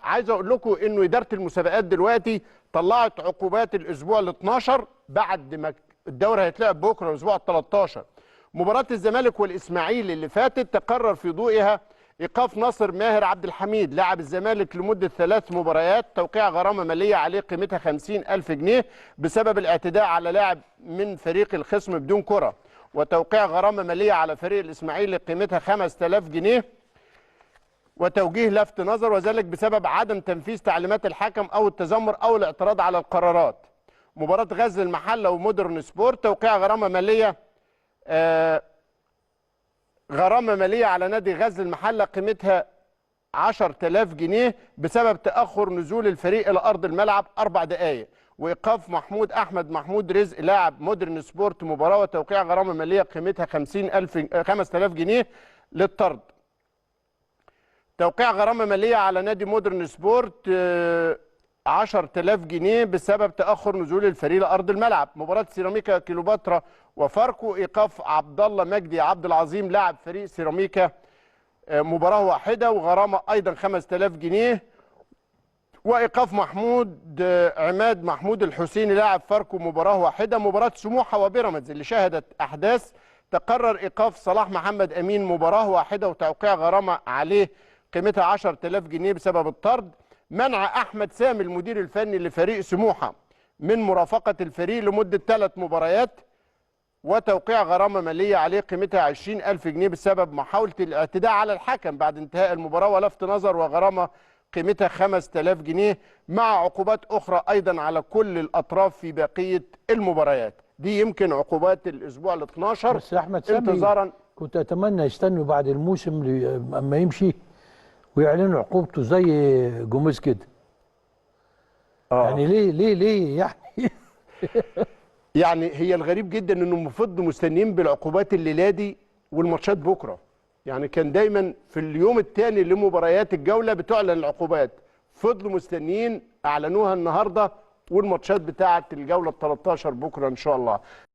عايز اقول لكم انه اداره المسابقات دلوقتي طلعت عقوبات الاسبوع ال 12 بعد ما الدوري هيتلعب بكره الاسبوع ال 13. مباراه الزمالك والاسماعيلي اللي فاتت تقرر في ضوئها ايقاف ناصر ماهر عبد الحميد لاعب الزمالك لمده 3 مباريات، توقيع غرامه ماليه عليه قيمتها 50,000 جنيه بسبب الاعتداء على لاعب من فريق الخصم بدون كره، وتوقيع غرامه ماليه على فريق الاسماعيلي قيمتها 5000 جنيه وتوجيه لفت نظر، وذلك بسبب عدم تنفيذ تعليمات الحكم او التذمر او الاعتراض على القرارات. مباراه غزل المحله ومودرن سبورت توقيع غرامه ماليه على نادي غزل المحله قيمتها 10,000 جنيه بسبب تاخر نزول الفريق الى ارض الملعب 4 دقائق، وايقاف محمود احمد محمود رزق لاعب مودرن سبورت مباراه وتوقيع غرامه ماليه قيمتها 5000 جنيه للطرد. توقيع غرامه ماليه على نادي مودرن سبورت 10,000 جنيه بسبب تاخر نزول الفريق لارض الملعب. مباراه سيراميكا كيلوباترا وفاركو ايقاف عبد الله مجدي عبد العظيم لاعب فريق سيراميكا مباراه واحده وغرامه ايضا 5000 جنيه، وايقاف عماد محمود الحسيني لاعب فاركو مباراه واحده. مباراه سموحه وبيراميدز اللي شهدت احداث تقرر ايقاف صلاح محمد امين مباراه واحده وتوقيع غرامه عليه قيمتها 10,000 جنيه بسبب الطرد. منع احمد سامي المدير الفني لفريق سموحه من مرافقه الفريق لمده 3 مباريات وتوقيع غرامه ماليه عليه قيمتها 20,000 جنيه بسبب محاوله الاعتداء على الحكم بعد انتهاء المباراه ولفت نظر، وغرامه قيمتها 5000 جنيه مع عقوبات اخرى ايضا على كل الاطراف في بقيه المباريات. دي يمكن عقوبات الاسبوع ال 12. بس احمد سامي انتظارا كنت اتمنى يستنوا بعد الموسم اما يمشي ويعلنوا عقوبته زي جوميز كده. يعني ليه يعني يعني هي الغريب جدا انه المفروض مستنيين بالعقوبات الليله دي والماتشات بكره. يعني كان دايما في اليوم الثاني لمباريات الجوله بتعلن العقوبات، فضلوا مستنيين اعلنوها النهارده والماتشات بتاعه الجوله ال 13 بكره ان شاء الله.